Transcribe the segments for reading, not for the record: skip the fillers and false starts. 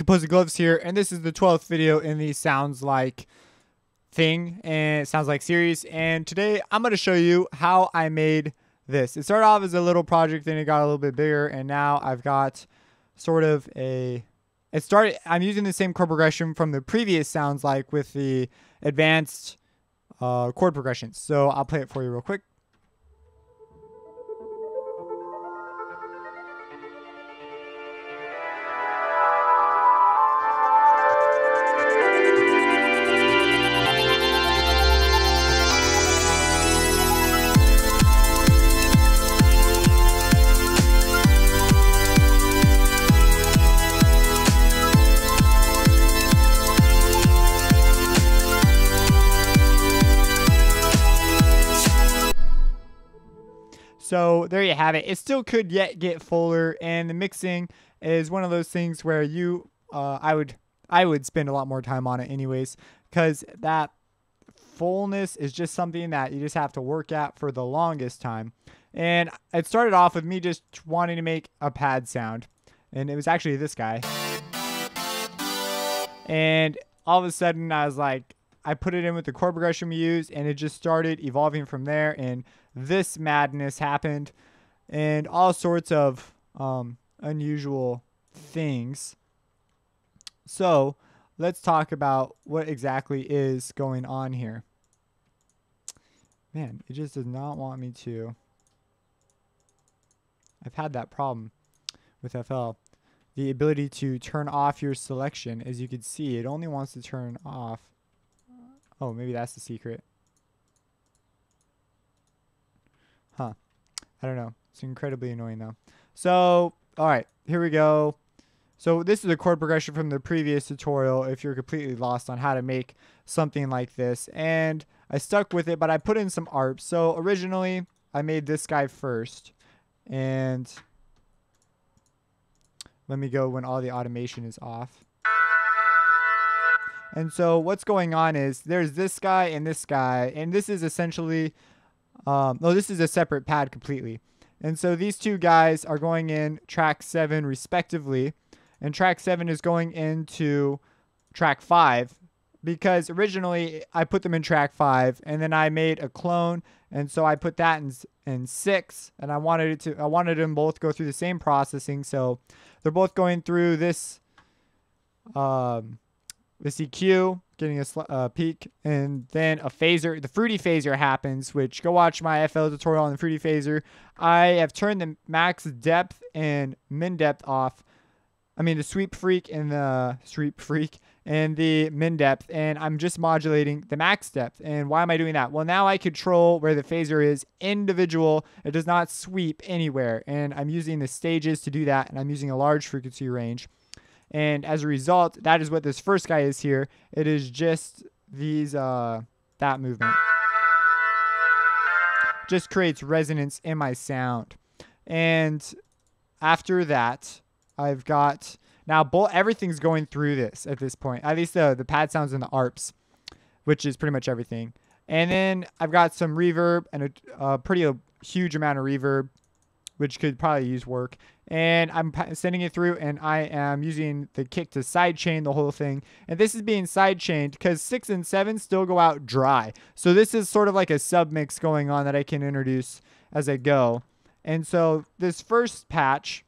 Composing Gloves here, and this is the 12th video in the Sounds Like thing, and it sounds like series. And today I'm going to show you how I made this. It started off as a little project, then it got a little bit bigger, and now I've got sort of I'm using the same chord progression from the previous Sounds Like with the advanced chord progressions. So I'll play it for you real quick. So there you have it. It still could yet get fuller, and the mixing is one of those things where I would spend a lot more time on it anyways, because that fullness is just something that you just have to work at for the longest time. And it started off with me just wanting to make a pad sound, and it was actually this guy. And all of a sudden I was like, I put it in with the chord progression we used, and it just started evolving from there, and this madness happened, and all sorts of unusual things. So let's talk about what exactly is going on here. Man, it just does not want me to. I've had that problem with FL. The ability to turn off your selection, as you can see, it only wants to turn off. Oh, maybe that's the secret. Huh. I don't know. It's incredibly annoying though. So, alright, here we go. So this is a chord progression from the previous tutorial if you're completely lost on how to make something like this. And I stuck with it, but I put in some ARPs. So originally, I made this guy first. And let me go when all the automation is off. And so what's going on is there's this guy, and this is essentially, no, this is a separate pad completely. And so these two guys are going in track 7 respectively, and track 7 is going into track 5, because originally I put them in track 5, and then I made a clone, and so I put that in 6, and I wanted them both go through the same processing, so they're both going through this this EQ, getting a peak, and then a phaser. The fruity phaser happens, which go watch my FL tutorial on the fruity phaser. I have turned the max depth and min depth off. I mean the sweep freak and the min depth, and I'm just modulating the max depth. And why am I doing that? Well, now I control where the phaser is individual. It does not sweep anywhere, and I'm using the stages to do that, and I'm using a large frequency range. And as a result, that is what this first guy is here. It is just these, that movement. Just creates resonance in my sound. And after that, I've got, now everything's going through this at this point. At least the pad sounds and the ARPs, which is pretty much everything. And then I've got some reverb and a pretty huge amount of reverb, which could probably use work. And I'm sending it through, and I am using the kick to sidechain the whole thing. And this is being sidechained because 6 and 7 still go out dry. So this is sort of like a submix going on that I can introduce as I go. And so this first patch,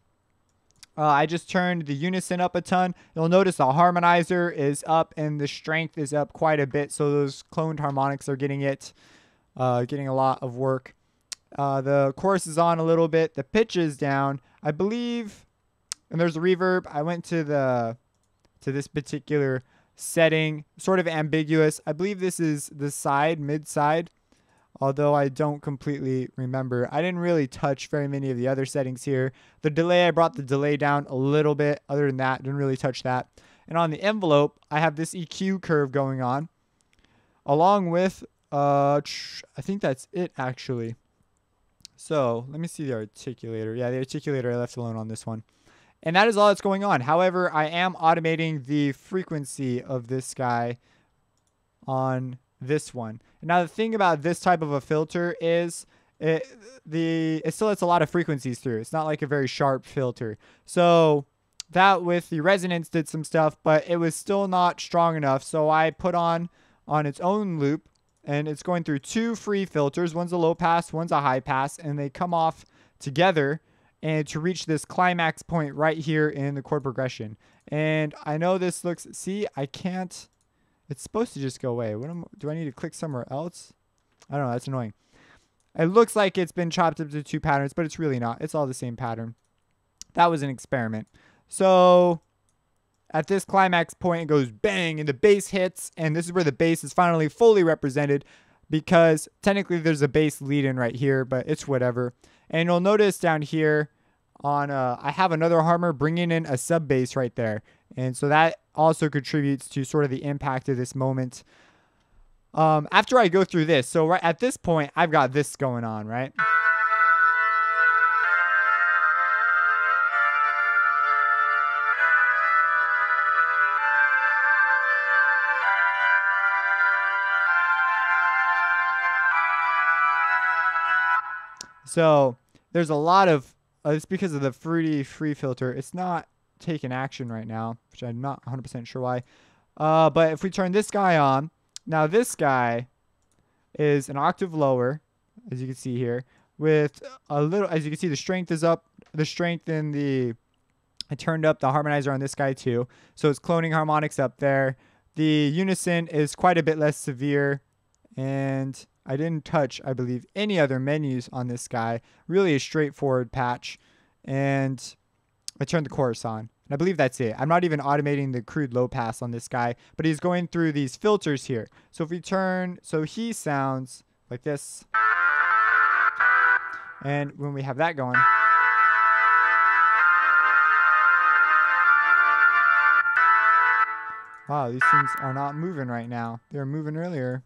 I just turned the unison up a ton. You'll notice the harmonizer is up and the strength is up quite a bit. So those cloned harmonics are getting a lot of work. The chorus is on a little bit. The pitch is down, I believe, and there's a reverb. I went to this particular setting, sort of ambiguous. I believe this is the mid side, although I don't completely remember. I didn't really touch very many of the other settings here. The delay, I brought the delay down a little bit. Other than that, didn't really touch that. And on the envelope, I have this EQ curve going on, along with I think that's it actually. So let me see the articulator. Yeah, the articulator I left alone on this one. And that is all that's going on. However, I am automating the frequency of this guy on this one. And now the thing about this type of a filter is it still lets a lot of frequencies through. It's not like a very sharp filter. So that with the resonance did some stuff, but it was still not strong enough. So I put on its own loop, and it's going through two free filters. One's a low pass, one's a high pass, and they come off together and to reach this climax point right here in the chord progression. And I know this looks, see, I can't, it's supposed to just go away. Do I need to click somewhere else? I don't know, that's annoying. It looks like it's been chopped up to two patterns, but it's really not. It's all the same pattern. That was an experiment. So at this climax point, it goes bang, and the bass hits, and this is where the bass is finally fully represented, because technically there's a bass lead in right here, but it's whatever. And you'll notice down here on I have another harmonizer bringing in a sub bass right there, and so that also contributes to sort of the impact of this moment. After I go through this, so right at this point, I've got this going on, right? So there's a lot of, it's because of the fruity free filter. It's not taking action right now, which I'm not 100% sure why. But if we turn this guy on, now this guy is an octave lower, as you can see here, with a little, as you can see, the strength is up, the strength in the, I turned up the harmonizer on this guy too. So it's cloning harmonics up there. The unison is quite a bit less severe, and I didn't touch, I believe, any other menus on this guy. Really a straightforward patch. And I turned the chorus on. And I believe that's it. I'm not even automating the crude low pass on this guy, but he's going through these filters here. So if we turn, so he sounds like this. And when we have that going, wow, these things are not moving right now. They were moving earlier.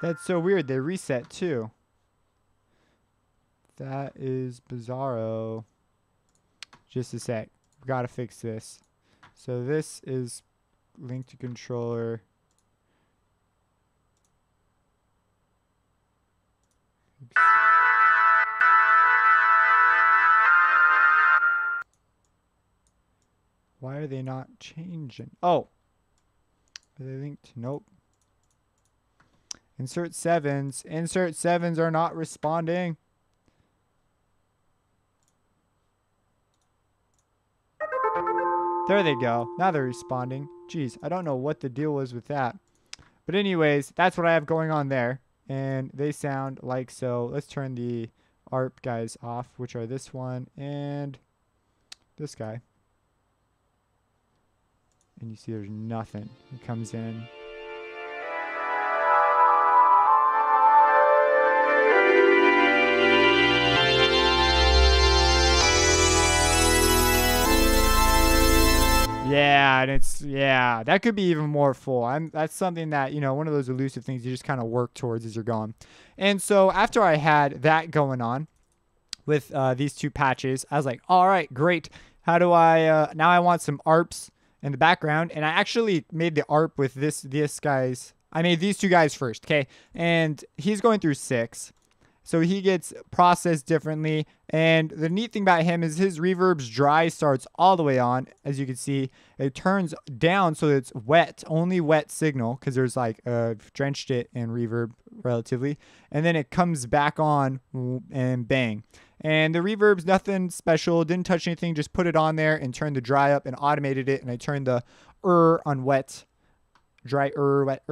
That's so weird. They reset too. That is bizarro. Just a sec. We gotta fix this. So this is linked to controller. Oops. Why are they not changing? Oh. Are they linked? Nope. Insert sevens. Insert sevens are not responding. There they go. Now they're responding. Jeez, I don't know what the deal was with that. But anyways, that's what I have going on there. And they sound like so. Let's turn the ARP guys off, which are this one and this guy. And you see there's nothing. It comes in. Yeah, and it's, yeah, that could be even more full. That's something that, you know, one of those elusive things you just kind of work towards as you're going. And so after I had that going on with these two patches, I was like, all right, great. How do I, now I want some ARPs in the background. And I actually made the ARP with this guy's, I made these two guys first, okay? And he's going through 6. So he gets processed differently. And the neat thing about him is his reverb's dry starts all the way on. As you can see, it turns down so it's wet, only wet signal, because there's like drenched it in reverb relatively. And then it comes back on and bang. And the reverb's nothing special, didn't touch anything, just put it on there and turned the dry up and automated it. And I turned the on wet, dry wet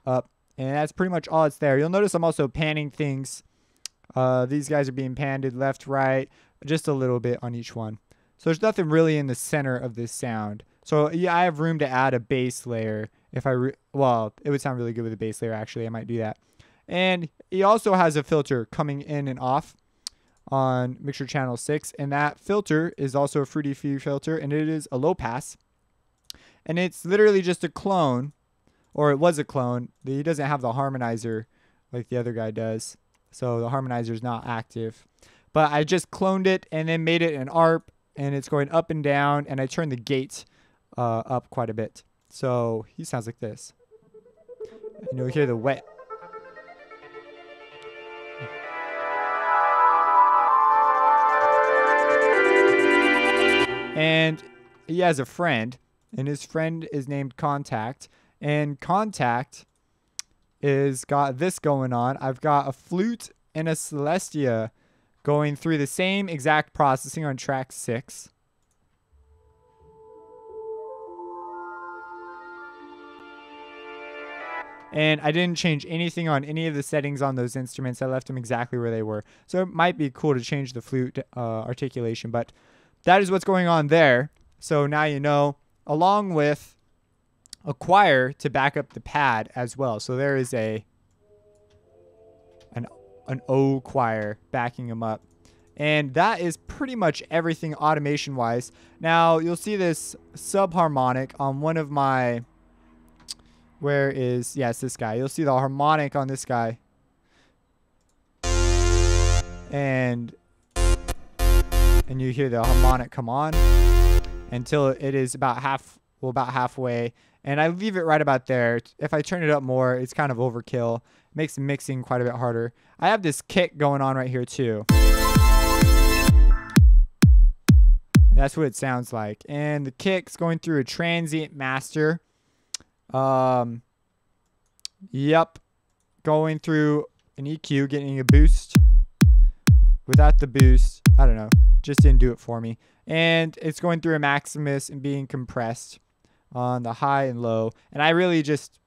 up. And that's pretty much all it's there. You'll notice I'm also panning things. These guys are being panded left, right, just a little bit on each one. So there's nothing really in the center of this sound. So yeah, I have room to add a bass layer if I, well, it would sound really good with a bass layer actually. I might do that. And he also has a filter coming in and off on mixer channel 6. And that filter is also a fruity free filter, and it is a low pass. And it's literally just a clone, or it was a clone. He doesn't have the harmonizer like the other guy does. So the harmonizer is not active. But I just cloned it and then made it an ARP, and it's going up and down, and I turned the gate up quite a bit. So he sounds like this. And you'll hear the wet. And he has a friend, and his friend is named Contact. And Contact is got this going on. I've got a flute and a Celestia going through the same exact processing on track 6. And I didn't change anything on any of the settings on those instruments. I left them exactly where they were. So it might be cool to change the flute articulation, but that is what's going on there. So now you know, along with a choir to back up the pad as well. So there is an O choir backing them up. And that is pretty much everything automation wise. Now you'll see this subharmonic on one of my, where is, yes, this guy. You'll see the harmonic on this guy. And you hear the harmonic come on until it is about halfway. And I leave it right about there. If I turn it up more, it's kind of overkill. It makes mixing quite a bit harder. I have this kick going on right here too. That's what it sounds like. And the kick's going through a transient master. Yep. Going through an EQ, getting a boost. Without the boost, I don't know. Just didn't do it for me. And it's going through a Maximus and being compressed on the high and low. And I really just,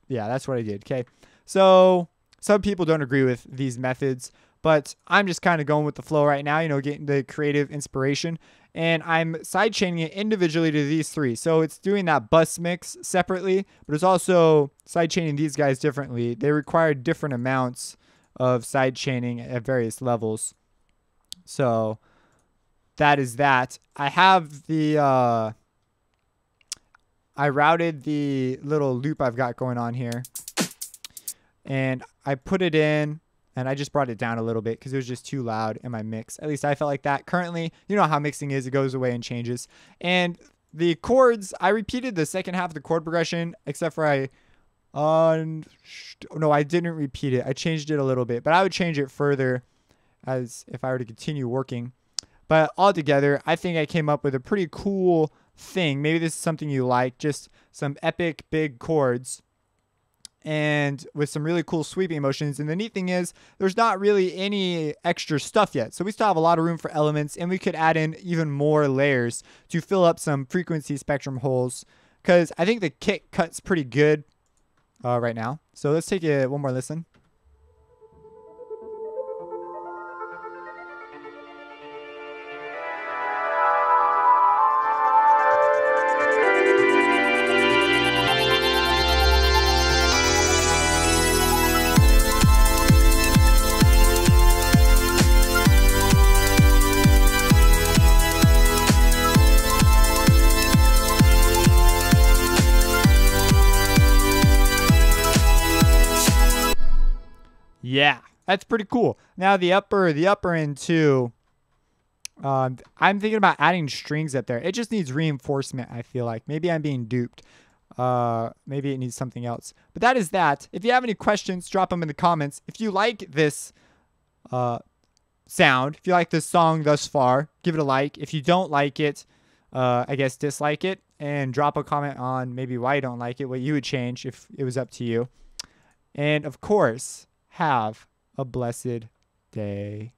yeah, that's what I did. Okay. So some people don't agree with these methods, but I'm just kind of going with the flow right now, you know, getting the creative inspiration. And I'm sidechaining it individually to these 3. So it's doing that bus mix separately, but it's also sidechaining these guys differently. They require different amounts of sidechaining at various levels. So that is that. I have the, I routed the little loop I've got going on here. And I put it in. And I just brought it down a little bit because it was just too loud in my mix. At least I felt like that. Currently, you know how mixing is. It goes away and changes. And the chords, I repeated the second half of the chord progression, except for no, I didn't repeat it. I changed it a little bit. But I would change it further as if I were to continue working. But altogether, I think I came up with a pretty cool thing. Maybe this is something you like. Just some epic big chords. And with some really cool sweeping motions. And the neat thing is there's not really any extra stuff yet. So we still have a lot of room for elements, and we could add in even more layers to fill up some frequency spectrum holes, because I think the kick cuts pretty good right now. So let's take one more listen. Yeah, that's pretty cool. Now the upper end too. I'm thinking about adding strings up there. It just needs reinforcement, I feel like. Maybe I'm being duped. Maybe it needs something else. But that is that. If you have any questions, drop them in the comments. If you like this sound, if you like this song thus far, give it a like. If you don't like it, I guess dislike it. And drop a comment on maybe why you don't like it, what you would change if it was up to you. And of course, have a blessed day.